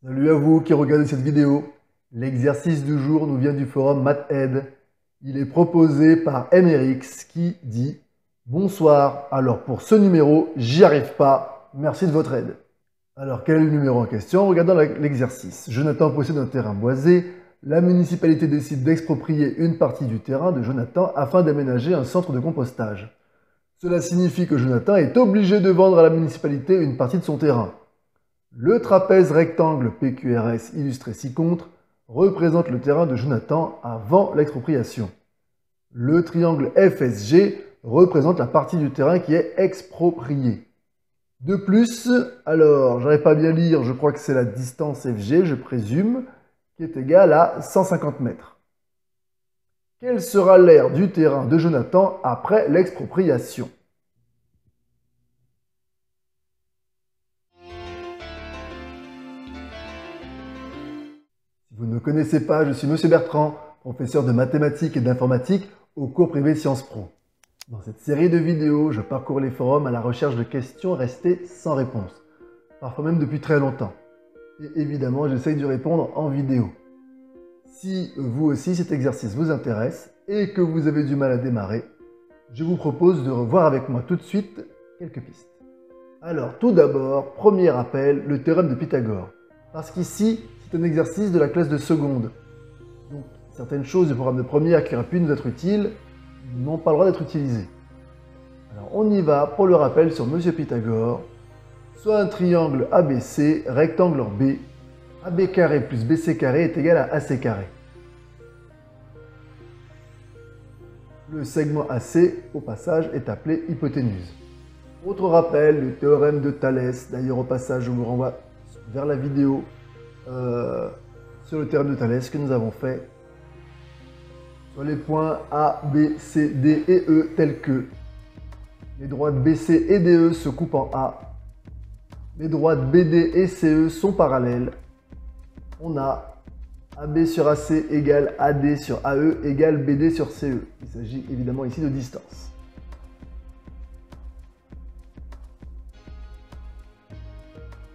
Salut à vous qui regardez cette vidéo. L'exercice du jour nous vient du forum MathAid. Il est proposé par MRX qui dit « Bonsoir, alors pour ce numéro, j'y arrive pas, merci de votre aide ». Alors quel est le numéro en question? Regardons l'exercice. Jonathan possède un terrain boisé. La municipalité décide d'exproprier une partie du terrain de Jonathan afin d'aménager un centre de compostage. Cela signifie que Jonathan est obligé de vendre à la municipalité une partie de son terrain. Le trapèze rectangle PQRS illustré ci-contre représente le terrain de Jonathan avant l'expropriation. Le triangle FSG représente la partie du terrain qui est expropriée. De plus, alors, j'arrive pas à bien lire, je crois que c'est la distance FG, je présume, qui est égale à 150 mètres. Quelle sera l'aire du terrain de Jonathan après l'expropriation ? Si vous ne me connaissez pas, je suis Monsieur Bertrand, professeur de mathématiques et d'informatique au cours privé Sciences Pro. Dans cette série de vidéos, je parcours les forums à la recherche de questions restées sans réponse, parfois même depuis très longtemps. Et évidemment, j'essaye de répondre en vidéo. Si vous aussi cet exercice vous intéresse et que vous avez du mal à démarrer, je vous propose de revoir avec moi tout de suite quelques pistes. Alors tout d'abord, premier rappel, le théorème de Pythagore. Parce qu'ici, c'est un exercice de la classe de seconde. Donc certaines choses du programme de première qui auraient pu nous être utiles n'ont pas le droit d'être utilisées. Alors on y va pour le rappel sur Monsieur Pythagore. Soit un triangle ABC, rectangle B, AB carré plus BC carré est égal à AC carré. Le segment AC, au passage, est appelé hypoténuse. Autre rappel, le théorème de Thalès. D'ailleurs, au passage, je vous renvoie vers la vidéo sur le théorème de Thalès que nous avons fait sur les points A, B, C, D et E tels que les droites BC et DE se coupent en A, les droites BD et CE sont parallèles. On a AB sur AC égale AD sur AE égale BD sur CE. Il s'agit évidemment ici de distance.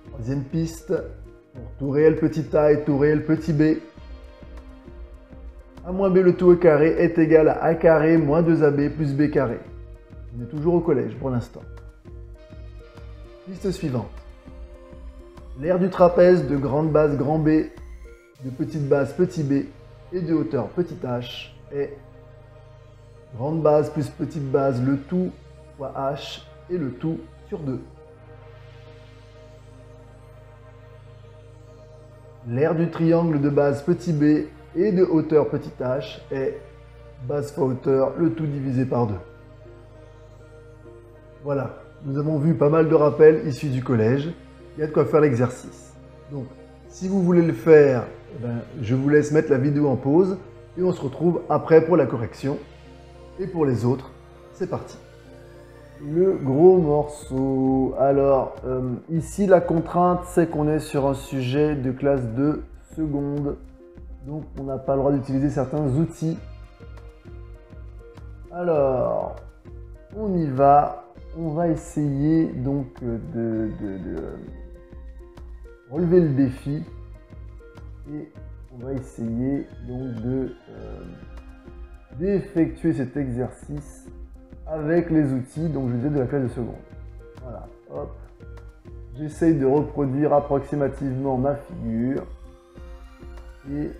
Troisième piste, pour tout réel petit a et tout réel petit b, a moins b le tout au carré est égal à a carré moins 2ab plus b carré. On est toujours au collège pour l'instant. Piste suivante. L'aire du trapèze de grande base grand B, de petite base petit b et de hauteur petit h est grande base plus petite base le tout fois h et le tout sur 2. L'aire du triangle de base petit b et de hauteur petit h est base fois hauteur, le tout divisé par 2. Voilà, nous avons vu pas mal de rappels issus du collège. Il y a de quoi faire l'exercice. Donc, si vous voulez le faire, je vous laisse mettre la vidéo en pause et on se retrouve après pour la correction. Et pour les autres, c'est parti. Le gros morceau. Alors, ici, la contrainte, c'est qu'on est sur un sujet de classe de seconde. Donc, on n'a pas le droit d'utiliser certains outils. Alors, on y va. On va essayer donc de relever le défi. Et on va essayer donc d'effectuer cet exercice avec les outils, donc je disais de la classe de seconde. Voilà, hop. J'essaye de reproduire approximativement ma figure. Et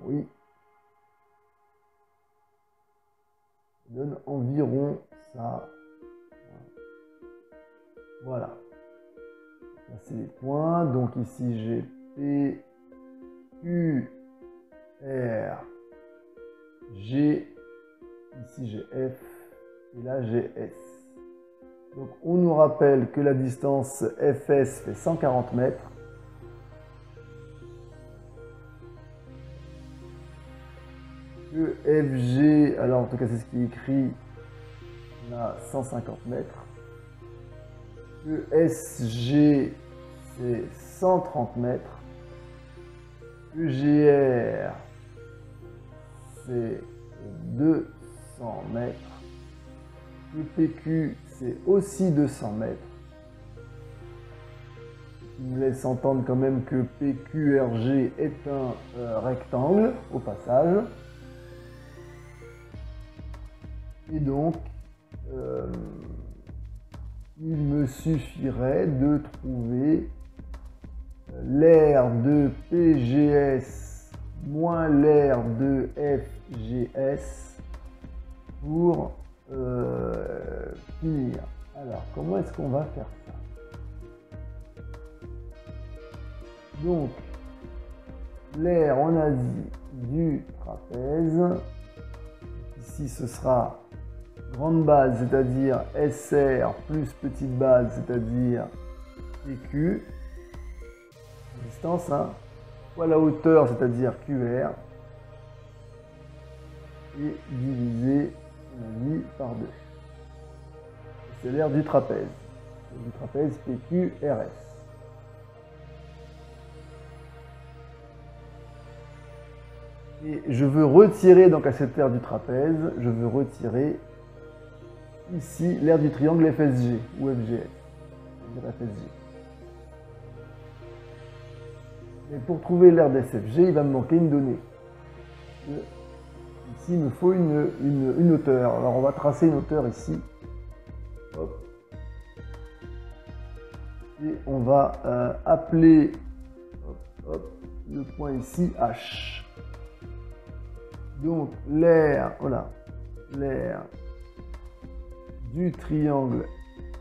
oui, ça donne environ ça. Voilà. Là, c'est les points. Donc ici, j'ai P, Q, R, G. Ici, j'ai F. Et là, j'ai S. Donc, on nous rappelle que la distance FS fait 140 mètres. Que FG, alors en tout cas, c'est ce qui est écrit, on a 150 mètres. Que SG, c'est 130 mètres. Que GR, c'est 200 mètres. Que PQ, c'est aussi 200 mètres. qui me laisse entendre quand même que PQRG est un rectangle au passage. Et donc, il me suffirait de trouver l'aire de PGS moins l'aire de FGS pour finir. Alors, comment est-ce qu'on va faire ça? Donc, l'aire, on a dit, du trapèze. Ici, ce sera grande base, c'est-à-dire SR plus petite base, c'est-à-dire PQ. Distance, hein, fois la hauteur, c'est-à-dire QR. Et divisé, on a dit, par 2. C'est l'aire du trapèze. Du trapèze PQRS. Et je veux retirer donc à cette aire du trapèze, je veux retirer ici l'aire du triangle FSG ou FGS. FSG. Et pour trouver l'aire d'SFG, il va me manquer une donnée. Ici, il me faut une hauteur. Alors on va tracer une hauteur ici. Hop. Et on va appeler le point ici H. Donc l'aire, voilà, l'aire du triangle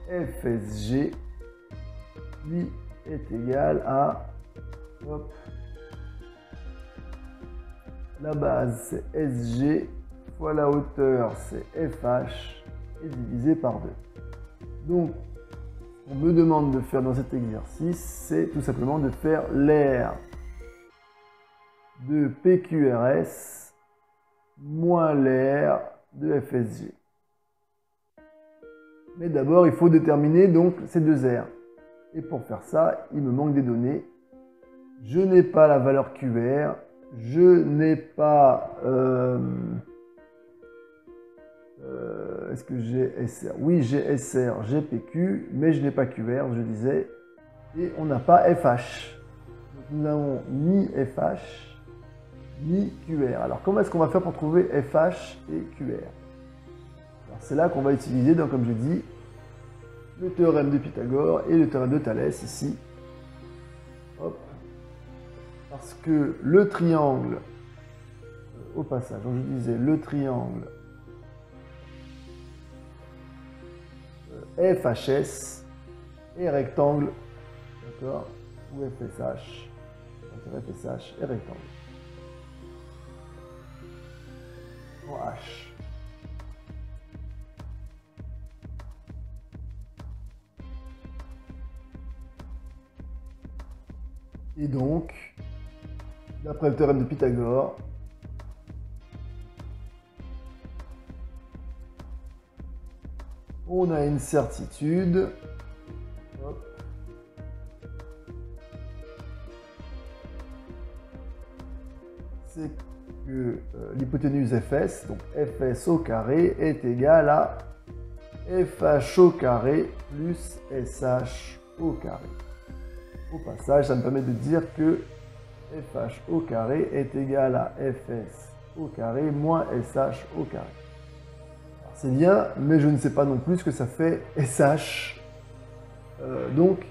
FSG lui est égal à la base c'est SG fois la hauteur c'est FH et divisé par 2. Donc ce qu'on me demande de faire dans cet exercice, c'est tout simplement de faire l'aire de PQRS moins l'aire de FSG. Mais d'abord, il faut déterminer donc ces deux aires. Et pour faire ça, il me manque des données. Je n'ai pas la valeur QR, je n'ai pas... est-ce que j'ai SR? Oui, j'ai SR, j'ai PQ, mais je n'ai pas QR, je disais. Et on n'a pas FH. Donc nous n'avons ni FH, ni QR. Alors comment est-ce qu'on va faire pour trouver FH et QR? C'est là qu'on va utiliser, donc, comme je dis, le théorème de Pythagore et le théorème de Thalès ici. Hop. Parce que le triangle, au passage, donc je disais le triangle FHS est rectangle, d'accord, ou FSH, FSH est rectangle. En H. Et donc, d'après le théorème de Pythagore, on a une certitude. C'est que l'hypoténuse Fs, donc Fs au carré, est égale à FH au carré plus SH au carré. Au passage, ça me permet de dire que FH au carré est égal à Fs au carré moins SH au carré. C'est bien, mais je ne sais pas non plus ce que ça fait SH. Donc,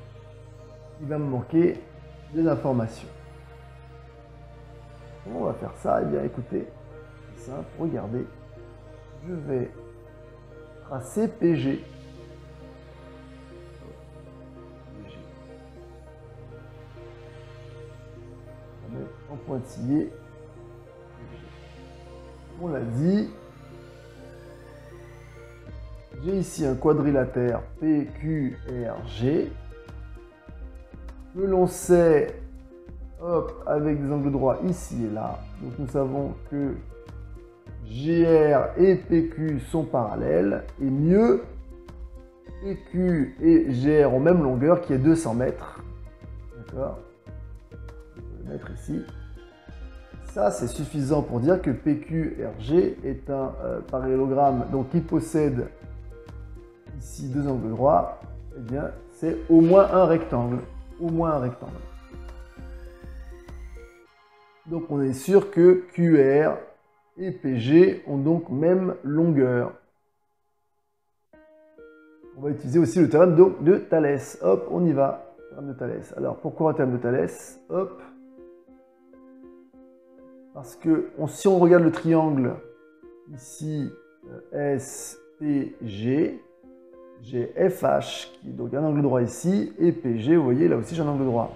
il va me manquer des informations. Comment on va faire ça? Eh bien, écoutez, c'est simple, regardez. Je vais tracer PG. On va mettre en pointillé. On l'a dit. J'ai ici un quadrilatère PQRG que l'on sait avec des angles droits ici et là. Donc nous savons que GR et PQ sont parallèles et mieux, PQ et GR ont même longueur qui est 200 mètres. D'accord? On peut le mettre ici. Ça, c'est suffisant pour dire que PQRG est un parallélogramme donc qui possède ici deux angles droits. Eh bien, c'est au moins un rectangle. au moins un rectangle. Donc on est sûr que QR et PG ont donc même longueur. On va utiliser aussi le théorème de Thalès. Hop, on y va. Théorème de Thalès. Alors pourquoi un théorème de Thalès? Hop. Parce que si on regarde le triangle ici, SPG, j'ai FH qui est donc un angle droit ici, et PG, vous voyez, là aussi j'ai un angle droit.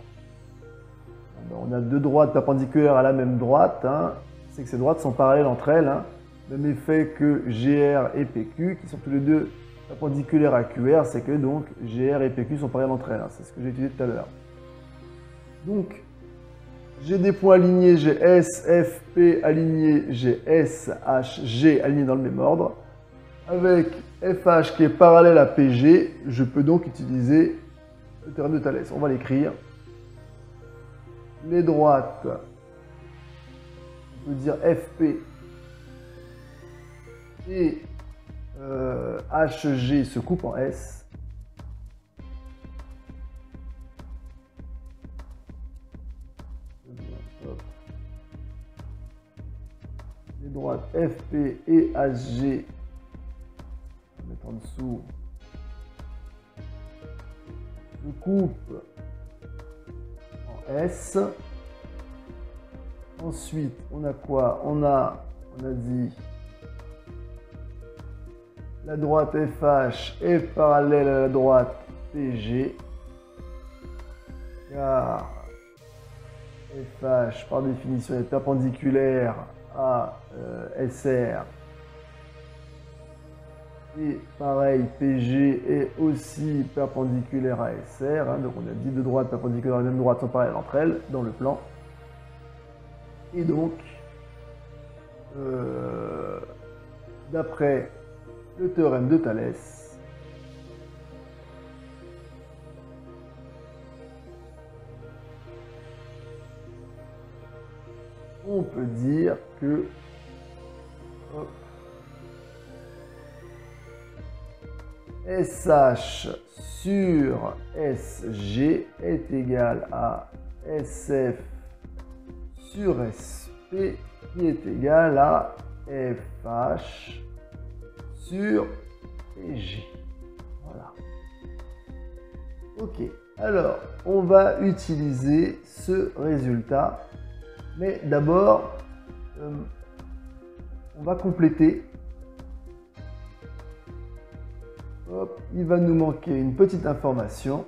On a deux droites perpendiculaires à la même droite, hein. C'est que ces droites sont parallèles entre elles, hein. Même effet que GR et PQ, qui sont tous les deux perpendiculaires à QR, c'est que donc GR et PQ sont parallèles entre elles, hein. C'est ce que j'ai étudié tout à l'heure. Donc, j'ai des points alignés, j'ai S, F, P aligné, j'ai S, H, G aligné dans le même ordre. Avec FH qui est parallèle à PG, je peux donc utiliser le théorème de Thalès. On va l'écrire. Les droites, on peut dire FP et HG se coupent en S. Les droites FP et HG, on va mettre en dessous, se coupent en S. Ensuite, on a quoi? On a dit la droite FH est parallèle à la droite PG, car FH par définition est perpendiculaire à SR, et pareil PG est aussi perpendiculaire à SR, hein, donc on a dit deux droites perpendiculaires à la même droite sont parallèles entre elles dans le plan. Et donc, d'après le théorème de Thalès, on peut dire que SH sur SG est égal à SF sur SP qui est égal à FH sur PG. Voilà. Ok. Alors, on va utiliser ce résultat. Mais d'abord, on va compléter. Hop, il va nous manquer une petite information.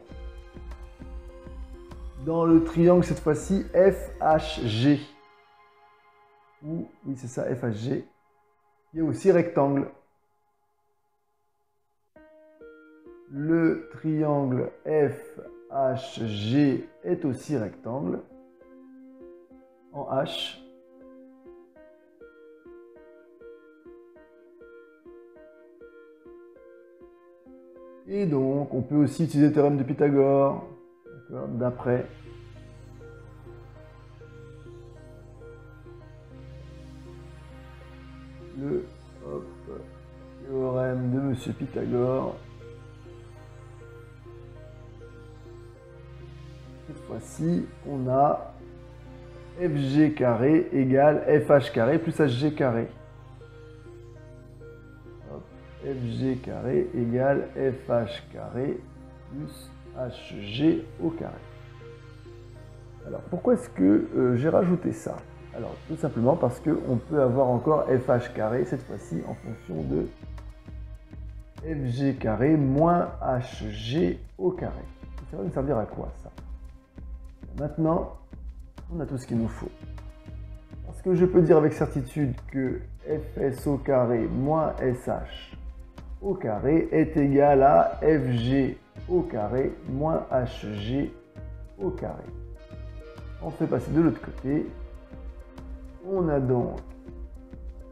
Dans le triangle, cette fois-ci, FHG. Ou, oui, c'est ça, FHG. Il y a aussi rectangle. Le triangle FHG est aussi rectangle. En H. Et donc, on peut aussi utiliser le théorème de Pythagore, d'après. Le théorème de Monsieur Pythagore. Cette fois-ci, on a FG carré égale FH carré plus HG carré. FG carré égale FH carré plus HG au carré. Alors, pourquoi est-ce que j'ai rajouté ça? Alors, tout simplement parce qu'on peut avoir encore FH carré, cette fois-ci, en fonction de FG carré moins HG au carré. Ça va nous servir à quoi, ça? Maintenant, on a tout ce qu'il nous faut. Parce que je peux dire avec certitude que FS au carré moins SH au carré est égal à FG au carré moins HG au carré. On fait passer de l'autre côté. On a donc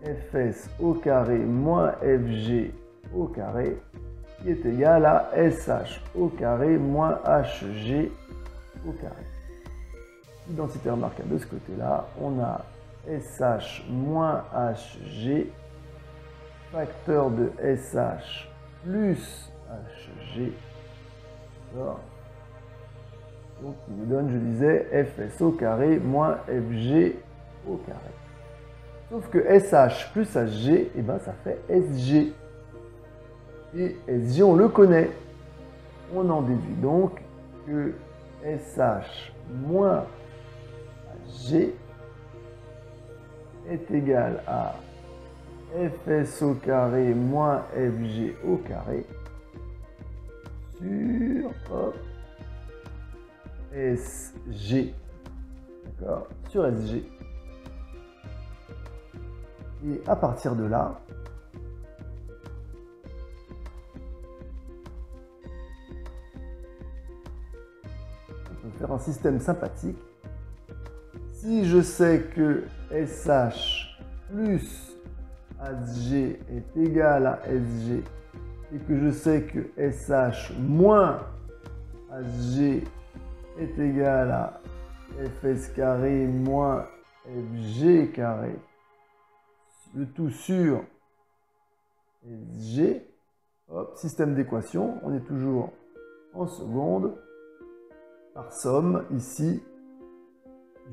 Fs au carré moins Fg au carré qui est égal à SH au carré moins HG au carré. Identité remarquable de ce côté-là, on a SH moins HG, facteur de SH plus HG, Donc il me donne, je disais, fs au carré moins fg au carré. Sauf que sh plus hg, eh ben, ça fait sg. Et sg, on le connaît. On en déduit donc que sh moins hg est égal à fs au carré moins fg au carré sur sg. D'accord? Sur sg. Et à partir de là, on peut faire un système sympathique. Si je sais que sh plus hg est égal à sg et que je sais que sh moins hg est égal à fs carré moins fg carré, le tout sur sg, hop, système d'équation, on est toujours en seconde, par somme, ici,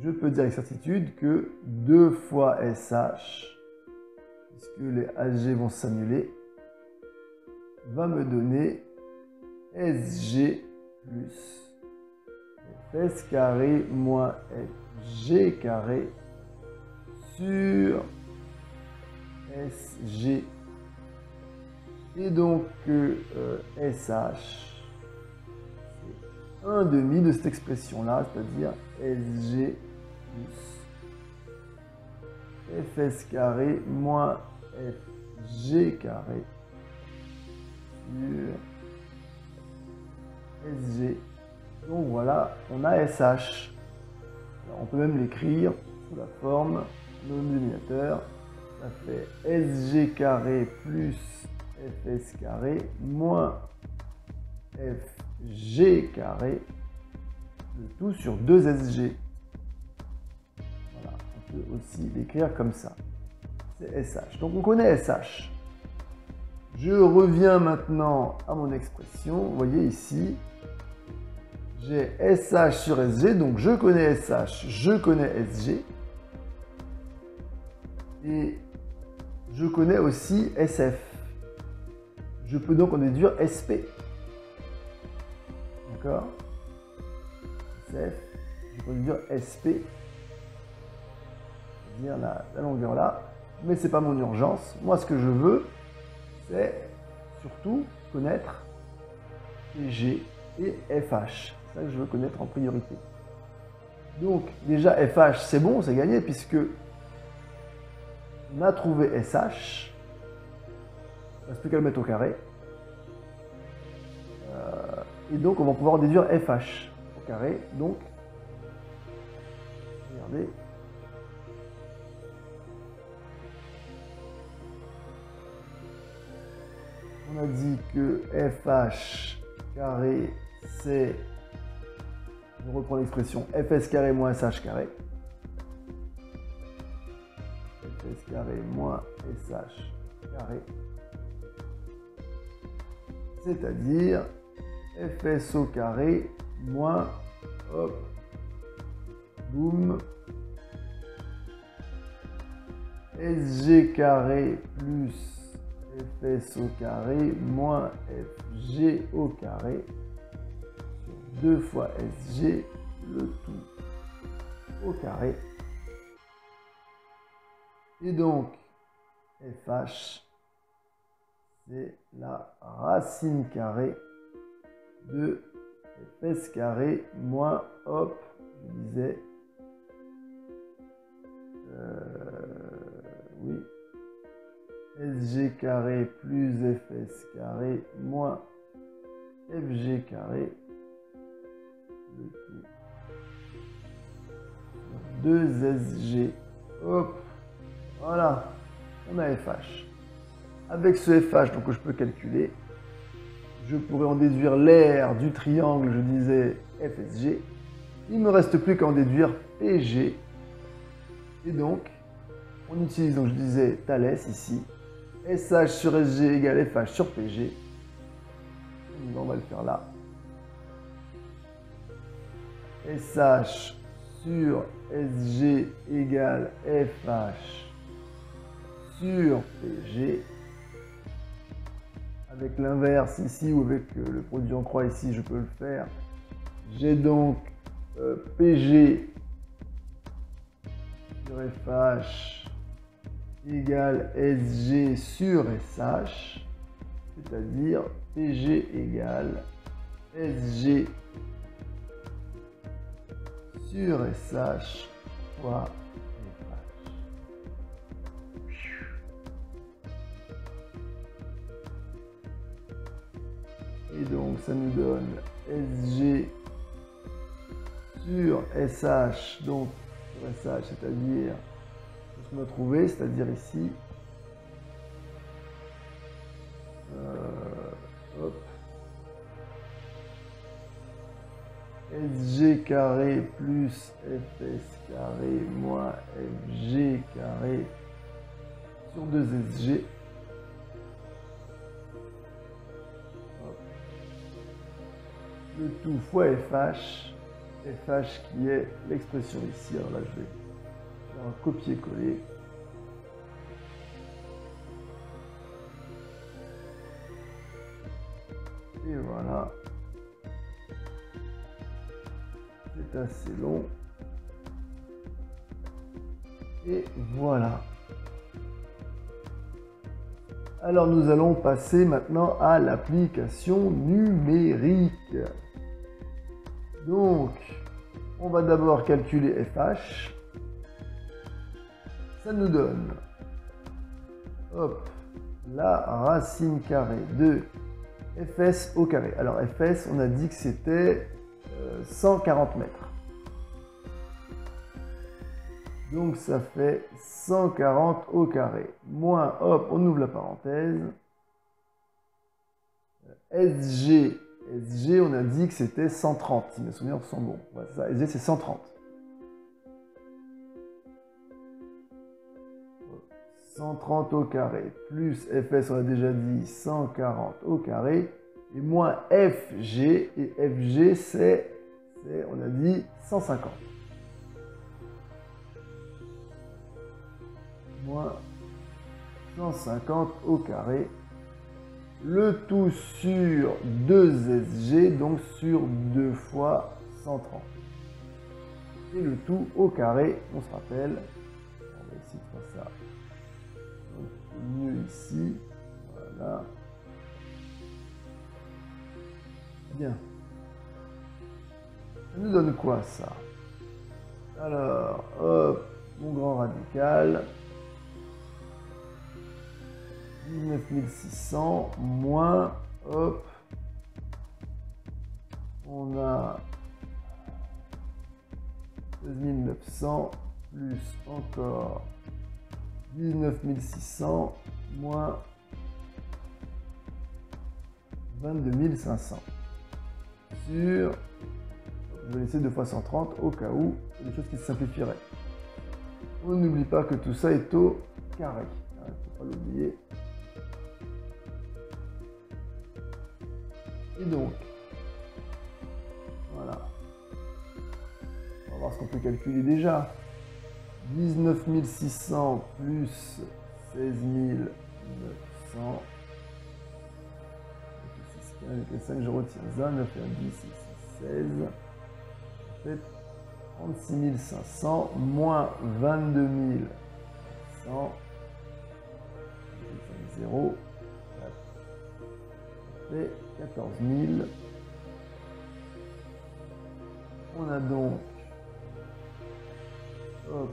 je peux dire avec certitude que 2 fois sh, puisque les hg vont s'annuler, va me donner sg plus fs carré moins fg carré sur sg. Et donc sh, c'est 1/2 de cette expression-là, c'est-à-dire sg plus fs carré moins fg carré sur sg. Donc voilà, on a sh. Alors, on peut même l'écrire sous la forme de dénominateur. Ça fait sg carré plus fs carré moins fg carré, le tout sur 2sg. Voilà, on peut aussi l'écrire comme ça. C'est sh. Donc on connaît sh. Je reviens maintenant à mon expression. Vous voyez ici, j'ai sh sur sg, donc je connais sh, je connais sg. Et je connais aussi sf. Je peux donc en déduire sp. D'accord? Sf, je peux en déduire sp. C'est-à-dire la longueur là. Mais ce n'est pas mon urgence. Moi, ce que je veux, c'est surtout connaître g et fh. C'est ça que je veux connaître en priorité. Donc, déjà, fh, c'est bon, c'est gagné, puisque on a trouvé sh. Il ne reste plus qu'à le mettre au carré. Et donc, on va pouvoir en déduire fh au carré. Donc, regardez. On a dit que fh carré, c'est, je reprends l'expression, fs carré moins sh carré. Fs carré moins sh carré. C'est-à-dire fs au carré moins, hop, boum, sg carré plus fs au carré moins fg au carré sur 2 fois sg, le tout au carré. Et donc, fh, c'est la racine carrée de fs carré moins, hop, je disais, oui, sg carré plus fs carré moins fg carré, le tout sur 2sg, hop, voilà, on a fh. Avec ce fh, donc, que je peux calculer, je pourrais en déduire l'aire du triangle, je disais fsg. Il ne me reste plus qu'à en déduire pg. Et donc, on utilise, donc je disais Thalès ici, sh sur sg égale fh sur pg. On va le faire là. SH sur SG égale FH sur PG. Avec l'inverse ici ou avec le produit en croix ici, je peux le faire. J'ai donc PG sur FH égale SG sur SH, c'est-à-dire PG égale SG sur SH fois FH. Et donc ça nous donne SG sur SH, donc sur SH, c'est-à-dire ce qu'on a trouvé, c'est-à-dire ici, hop, SG carré plus FS carré moins FG carré sur 2SG. Le tout fois FH, FH qui est l'expression ici. Alors là, je vais faire un copier-coller. Et voilà. C'est assez long. Et voilà. Alors nous allons passer maintenant à l'application numérique. Donc, on va d'abord calculer FH. Ça nous donne, hop, la racine carrée de Fs au carré. Alors Fs, on a dit que c'était 140 mètres. Donc ça fait 140 au carré. Moins, hop, on ouvre la parenthèse. SG, on a dit que c'était 130, si mes souvenirs sont bons. Voilà, ça, SG c'est 130. 130 au carré, plus Fs, on a déjà dit 140 au carré, et moins FG, et FG c'est, on a dit 150. Moins 150 au carré. Le tout sur 2SG, donc sur 2 fois 130. Et le tout au carré, on se rappelle. On va essayer de faire ça. Donc, mieux ici. Voilà. Bien. Ça nous donne quoi ça? Alors, hop, mon grand radical. 19 600 moins, hop, on a 16 900 plus encore 19 600 moins 22 500 sur, je vais laisser 2 fois 130 au cas où il y a des choses qui se simplifieraient. On n'oublie pas que tout ça est au carré, il ne faut pas l'oublier. Et donc, voilà. On va voir ce qu'on peut calculer déjà. 19 600 plus 16 900. Avec les 5, je retiens ça. 9 et 10, 6, 16. Ça fait 36 500 moins 22 100. 0. Ça fait 14 000. On a donc, hop,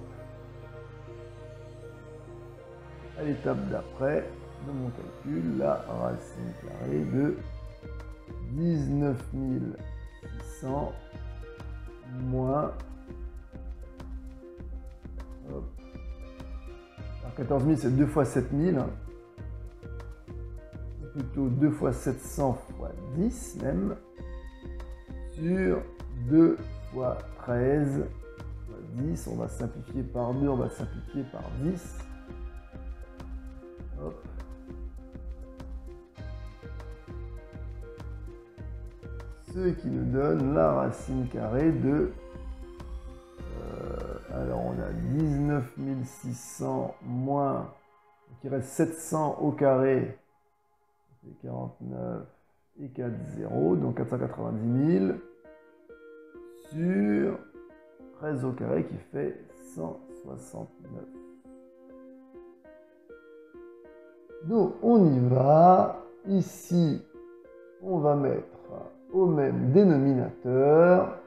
à l'étape d'après de mon calcul, la racine carrée de 19 600 moins, hop, alors 14 000 c'est 2 fois 7 000, hein. Plutôt 2 fois 700 fois 10 même, sur 2 fois 13 fois 10, on va simplifier par 2, on va simplifier par 10. Hop. Ce qui nous donne la racine carrée de... alors on a 19 600 moins... Donc il reste 700 au carré. Ça fait 49 et 4 0. Donc 490 000 sur 13 au carré qui fait 169. Donc on y va. Ici, on va mettre au même dénominateur.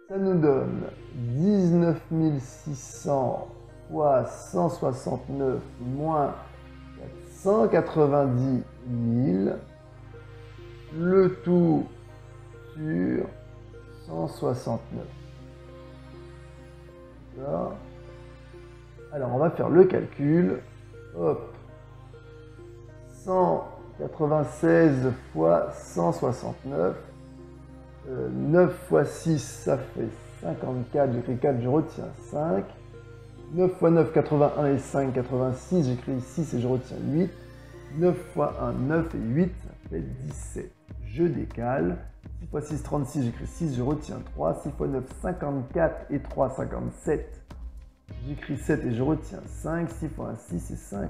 Ça nous donne 19 600 fois 169 moins 490 000. Le tout sur 169. D'accord. Alors on va faire le calcul. Hop. 196 fois 169. 9 fois 6, ça fait 54. J'écris 4, je retiens 5. 9 fois 9, 81 et 5, 86. J'écris 6 et je retiens 8. 9 fois 1, 9 et 8, ça fait 17. Je décale. 6 fois 6, 36. J'écris 6, je retiens 3. 6 fois 9, 54 et 3, 57. J'écris 7 et je retiens 5. 6 fois 1, 6 et 5, 11.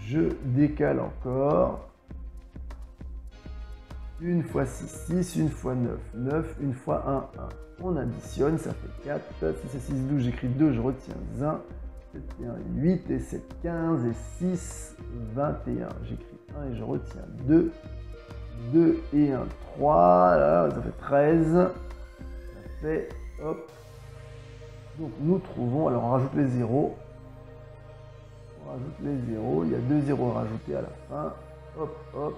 Je décale encore. 1 fois 6, 6, 1 fois 9, 9, 1 fois 1, 1. On additionne, ça fait 4. 6 et 6, 12, j'écris 2, je retiens 1. 7 et 1, 8 et 7, 15 et 6, 21. J'écris 1 et je retiens 2. 2 et 1, 3. Là, ça fait 13. Ça fait, hop. Donc nous trouvons, alors on rajoute les zéros. On rajoute les zéros. Il y a 2 zéros à rajouter à la fin. Hop, hop.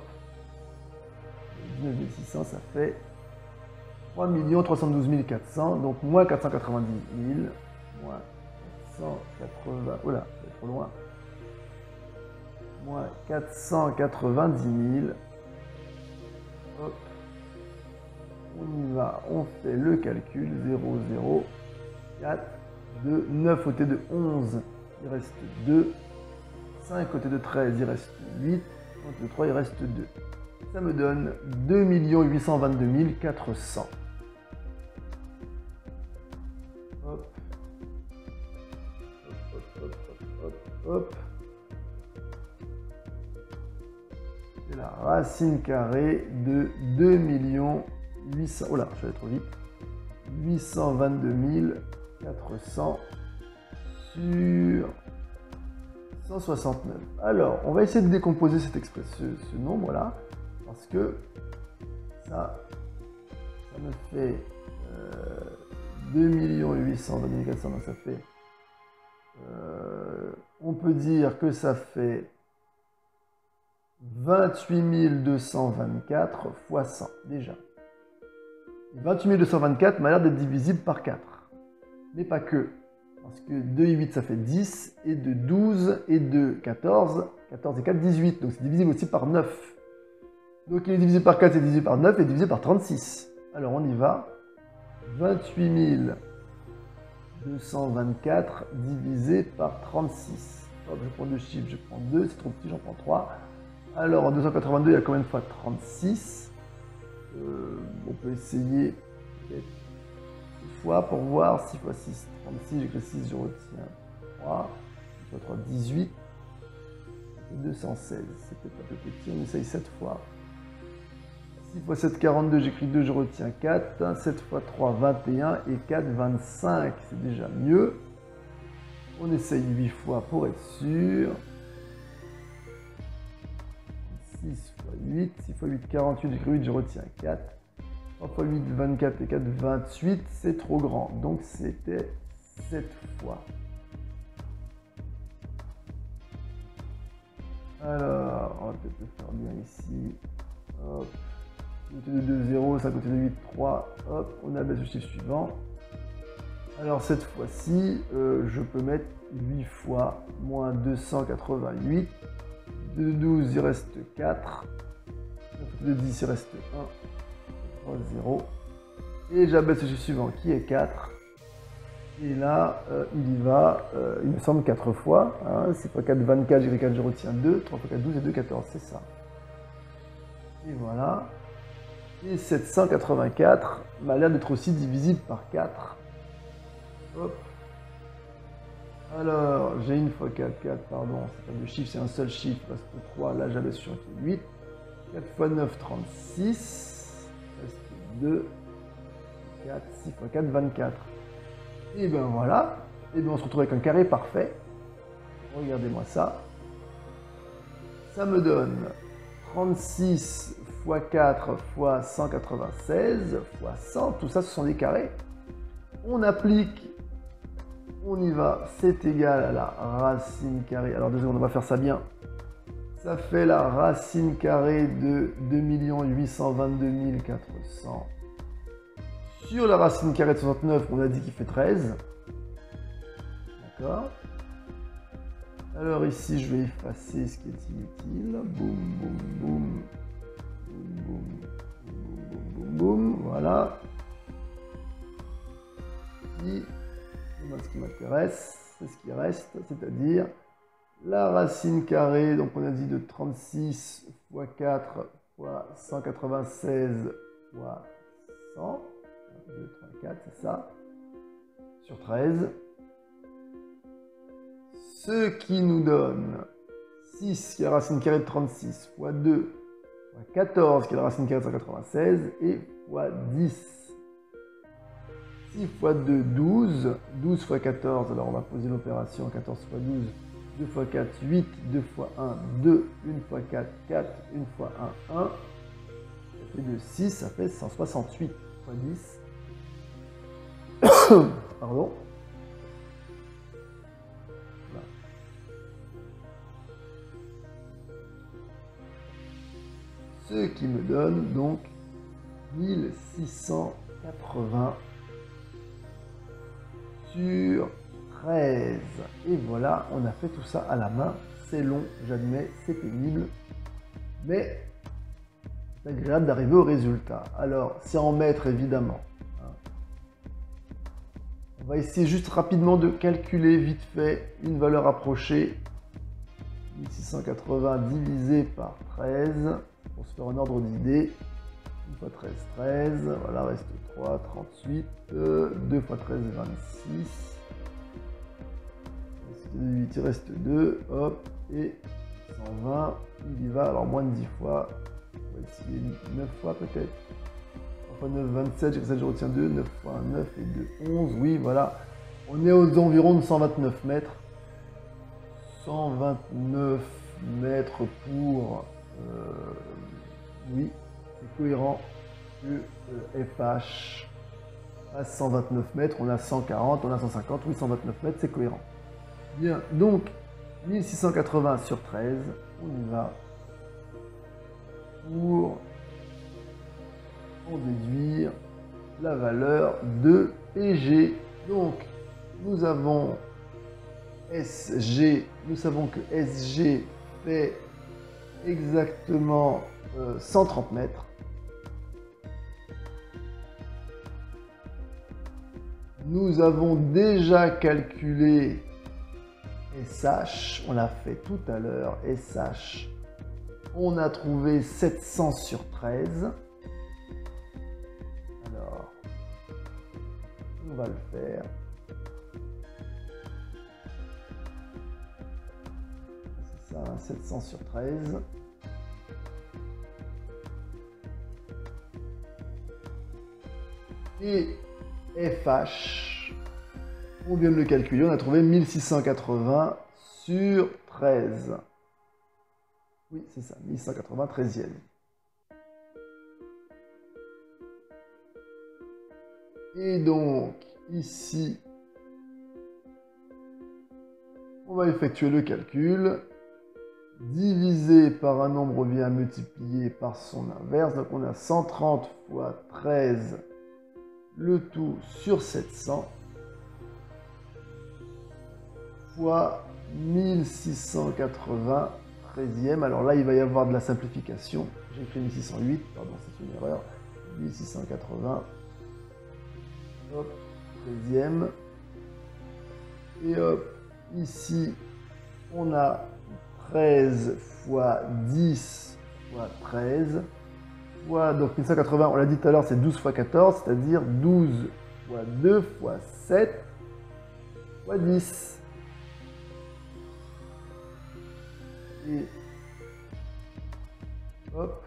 19 600, ça fait 3 312 400, donc moins 490 000, moins 480, oh là, c'est trop loin, moins 490 000, hop, on y va, on fait le calcul, 0, 0, 4, 2, 9 côté de 11, il reste 2, 5 côté de 13, il reste 8, côté de 3, il reste 2. Ça me donne 2 822 400. Hop. Hop, hop, hop, hop, hop. C'est la racine carrée de 2 800... Oh là, je vais aller trop vite. 822 400 sur 169. Alors, on va essayer de décomposer cette expression, ce nombre-là. Parce que ça me fait 2 822 400, donc ça fait, on peut dire que ça fait 28 224 fois 100, déjà. 28 224 m'a l'air d'être divisible par 4, mais pas que. Parce que 2 et 8, ça fait 10, et de 12 et de 14, 14 et 4, 18, donc c'est divisible aussi par 9. Donc il est divisé par 4, c'est divisé par 9 et divisé par 36. Alors on y va. 28 224 divisé par 36. Hop, je prends deux chiffres, je prends 2, c'est trop petit, j'en prends 3. Alors en 282, il y a combien de fois 36 on peut essayer peut-être 6 fois pour voir. 6 fois 6, 36, j'écris 6, je retiens 3. 6 fois 3, 18. 216, c'est peut-être un peu petit, on essaye 7 fois. 6 fois 7, 42, j'écris 2, je retiens 4. 7 fois 3, 21 et 4, 25, c'est déjà mieux. On essaye 8 fois pour être sûr. 6 fois 8, 6 fois 8, 48, j'écris 8, je retiens 4. 3 fois 8, 24 et 4, 28, c'est trop grand. Donc c'était 7 fois. Alors, on va peut-être le faire bien ici. Hop. Côté de 2, 0, ça côté de 8, 3. Hop, on abaisse le chiffre suivant. Alors cette fois-ci, je peux mettre 8 fois moins 288. De 12, il reste 4. De 10, il reste 1. 3, 0. Et j'abaisse le chiffre suivant qui est 4. Et là, il y va, il me semble 4 fois. Hein. 6 fois 4, 24, j'ai 4, je retiens 2. 3 fois 4, 12 et 2, 14, c'est ça. Et voilà. Et 784 m'a l'air d'être aussi divisible par 4. Hop. Alors, j'ai une fois 4, 4, pardon, c'est pas deux chiffres, c'est un seul chiffre, il reste 3, là j'avais sur 8. 4 fois 9, 36, reste 2, 4, 6 fois 4, 24. Et ben voilà, et bien on se retrouve avec un carré parfait. Regardez-moi ça. Ça me donne 36 fois 4 fois 196 fois 100, tout ça ce sont des carrés. On applique, on y va, c'est égal à la racine carrée. Alors 2 secondes, on va faire ça bien. Ça fait la racine carrée de 2 822 400 sur la racine carrée de 69, on a dit qu'il fait 13. D'accord. Alors ici, je vais effacer ce qui est inutile. Boum, boum, boum. Boum, boum, boum, boum, boum. Voilà. Et ce qui m'intéresse, c'est ce qui reste, c'est-à-dire la racine carrée, donc on a dit de 36 fois 4 fois 196 fois 100. 1, 2, 3, 4, c'est ça. Sur 13. Ce qui nous donne 6, qui est la racine carrée de 36, fois 2, fois 14, qui est la racine carrée de 196, et fois 10. 6 fois 2, 12. 12 fois 14, alors on va poser l'opération. 14 fois 12, 2 fois 4, 8. 2 fois 1, 2. 1 fois 4, 4. 1 fois 1, 1. Ça fait 2, 6, ça fait 168 fois 10. Pardon. Voilà. Ce qui me donne donc 1680 sur 13. Et voilà, on a fait tout ça à la main. C'est long, j'admets, c'est pénible. Mais c'est agréable d'arriver au résultat. Alors, c'est en mètres, évidemment. On va essayer juste rapidement de calculer vite fait une valeur approchée. 1680 divisé par 13. Pour se faire un ordre d'idée. 1 fois 13, 13. Voilà, reste 3, 38. 2 fois 13, 26. 8, il reste 2. Hop. Et 120. Il y va. Alors, moins de 10 fois. On va essayer 9 fois peut-être. 3 fois 9, 27. J'ai 7, je retiens 2. 9 fois 1, 9 et 2, 11. Oui, voilà. On est aux environs de 129 mètres. 129 mètres pour... oui, c'est cohérent que FH à 129 mètres, on a 140, on a 150, oui, 129 mètres, c'est cohérent. Bien, donc 1680 sur 13, on y va pour en déduire la valeur de PG. Donc, nous avons SG, nous savons que SG fait exactement 130 mètres. Nous avons déjà calculé SH, on l'a fait tout à l'heure, SH, on a trouvé 700 sur 13. Alors, on va le faire. C'est ça, 700 sur 13. Et FH, on vient de le calculer, on a trouvé 1680 sur 13. Oui, c'est ça, 1180, 13e. Et donc, ici, on va effectuer le calcul. Divisé par un nombre vient multiplié par son inverse. Donc, on a 130 fois 13, le tout sur 700, fois 1680, 13e. Alors là, il va y avoir de la simplification. J'ai écrit 1608, pardon, c'est une erreur. 1680, hop, 13e. Et hop, ici, on a 13 fois 10 fois 13. fois, donc 1180, on l'a dit tout à l'heure, c'est 12 fois 14, c'est-à-dire 12 fois 2 fois 7 fois 10. Et hop,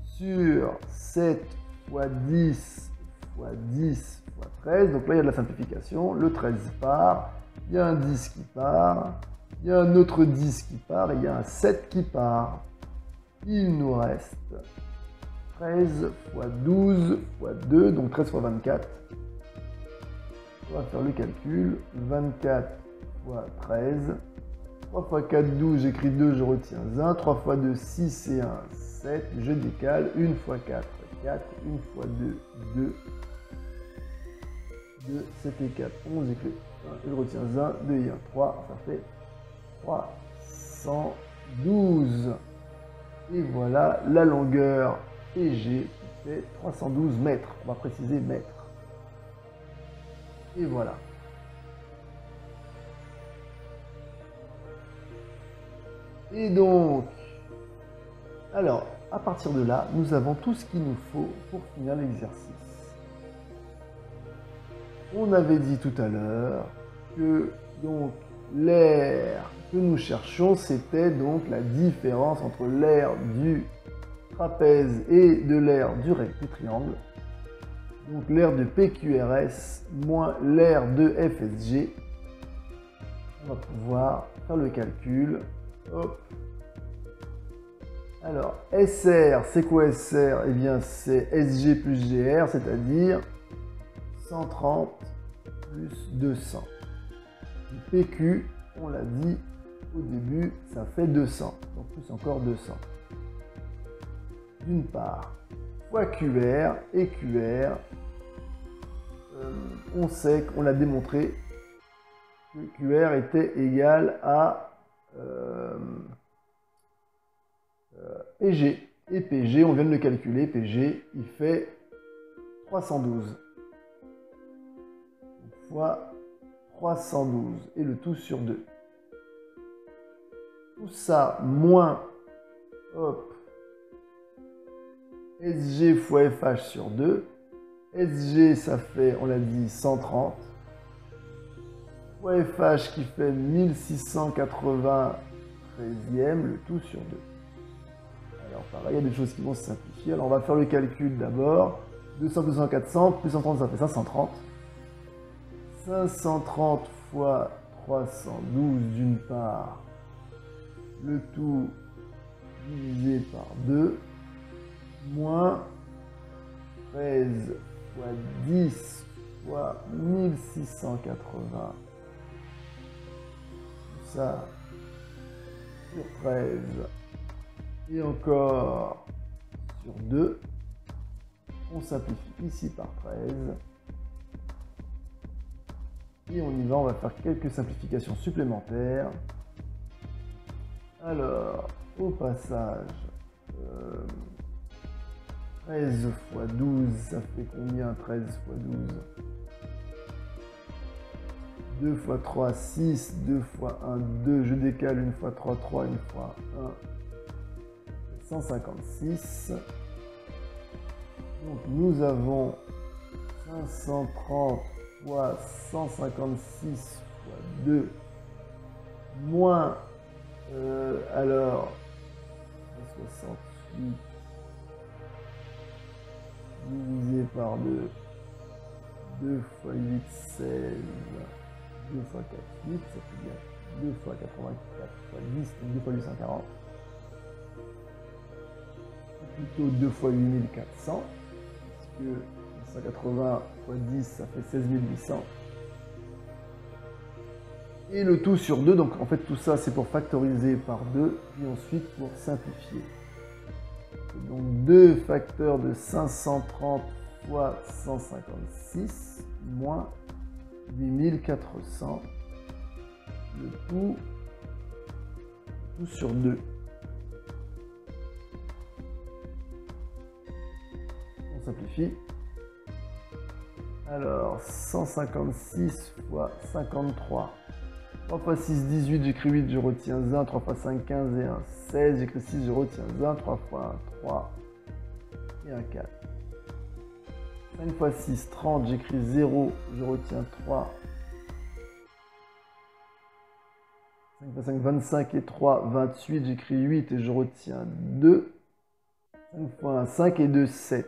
sur 7 fois 10 fois 10 fois 13, donc là il y a de la simplification, le 13 part, il y a un 10 qui part, il y a un autre 10 qui part et il y a un 7 qui part. Il nous reste 13 fois 12 fois 2, donc 13 fois 24. On va faire le calcul. 24 fois 13. 3 fois 4, 12, j'écris 2, je retiens 1. 3 fois 2, 6 et 1, 7. Je décale. 1 fois 4, 4. 1 fois 2, 2. 2, 7 et 4, 11, j'écris 1, je retiens 1, 2 et 1, 3. Ça fait 312. Et voilà la longueur PG qui fait 312 mètres. On va préciser mètres. Et voilà. Et donc, alors, à partir de là, nous avons tout ce qu'il nous faut pour finir l'exercice. On avait dit tout à l'heure que donc l'aire que nous cherchions, c'était donc la différence entre l'aire du trapèze et de l'aire du rectangle. Donc l'aire de PQRS moins l'aire de FSG. On va pouvoir faire le calcul. Hop. Alors, SR, c'est quoi SR? Eh bien, c'est SG plus GR, c'est-à-dire 130 plus 200. Le PQ, on l'a dit au début, ça fait 200. Donc plus encore 200. D'une part, fois QR et QR, on sait qu'on l'a démontré que QR était égal à PG. Et PG, on vient de le calculer, PG, il fait 312. Donc, fois 312, et le tout sur 2. Tout ça moins, hop, SG fois FH sur 2. SG, ça fait, on l'a dit, 130. Fois FH qui fait 1693e, le tout sur 2. Alors pareil, il y a des choses qui vont se simplifier. Alors on va faire le calcul d'abord. 200 plus 100, 400, plus 130, ça fait 530. 530 fois 312 d'une part, le tout divisé par 2, moins 13 fois 10 fois 1680. Tout ça sur 13. Et encore sur 2. On simplifie ici par 13. Et on y va, on va faire quelques simplifications supplémentaires. Alors, au passage, 13 fois 12, ça fait combien 13 fois 12? 2 fois 3, 6, 2 fois 1, 2, je décale 1 fois 3, 3, 1 fois 1, 156. Donc nous avons 530 fois 156 fois 2 moins alors 68 divisé par 2, 2 fois 8, 16, 2 fois 4, 8, ça fait bien 2 fois 84 fois 10, donc 2 fois 840. Plutôt 2 fois 8400, puisque 180 fois 10, ça fait 16 800. Et le tout sur 2, donc en fait tout ça c'est pour factoriser par 2, puis ensuite pour simplifier. Donc 2 facteurs de 530 fois 156 moins 8400, le tout sur 2. On simplifie. Alors 156 fois 53. 3 fois 6, 18, j'écris 8, je retiens 1. 3 fois 5, 15 et 1, 16. J'écris 6, je retiens 1. 3 fois 1, 3. et un 4. 5 x 6, 30, j'écris 0, je retiens 3. 5 x 5, 25 et 3, 28, j'écris 8 et je retiens 2. 5 x 1, 5 et 2, 7.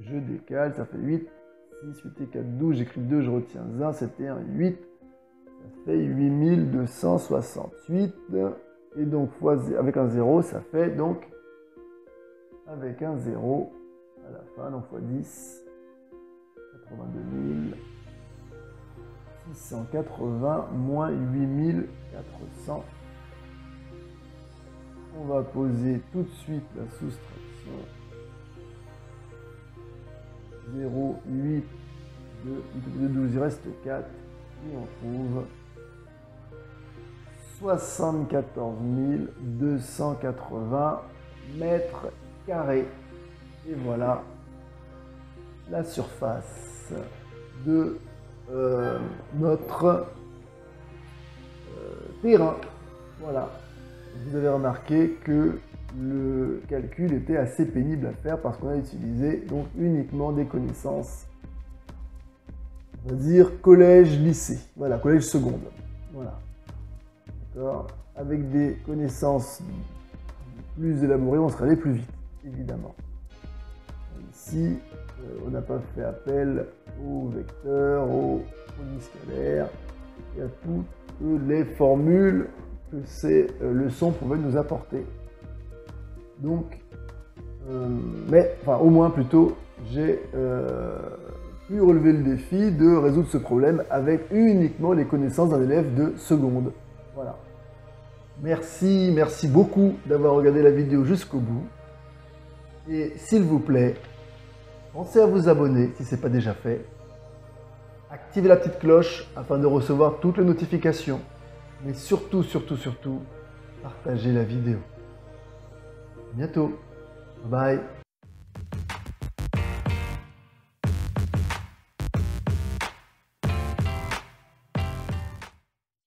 Je décale, ça fait 8. 6, 8 et 4, 12, j'écris 2, je retiens 1, 7 et 1, 8. Ça fait 8268. Et donc, avec un 0, ça fait donc, avec un 0, à la fin, donc x 10, 82 680 moins 8400. On va poser tout de suite la soustraction. 0, 8, 2, 12, il reste 4. Et on trouve 74 280 mètres carrés. Et voilà la surface de notre terrain. Voilà. Vous avez remarqué que le calcul était assez pénible à faire parce qu'on a utilisé donc uniquement des connaissances, on va dire collège-lycée. Voilà, collège-seconde. Voilà. D'accord. Avec des connaissances plus élaborées, on serait allé plus vite, évidemment. Ici, on n'a pas fait appel aux vecteurs, aux produits scalaires et à toutes les formules que ces leçons pouvaient nous apporter. Donc, au moins plutôt, j'ai pu relever le défi de résoudre ce problème avec uniquement les connaissances d'un élève de seconde. Voilà. Merci beaucoup d'avoir regardé la vidéo jusqu'au bout. Et s'il vous plaît, pensez à vous abonner si ce n'est pas déjà fait. Activez la petite cloche afin de recevoir toutes les notifications. Mais surtout, partagez la vidéo. À bientôt. Bye bye.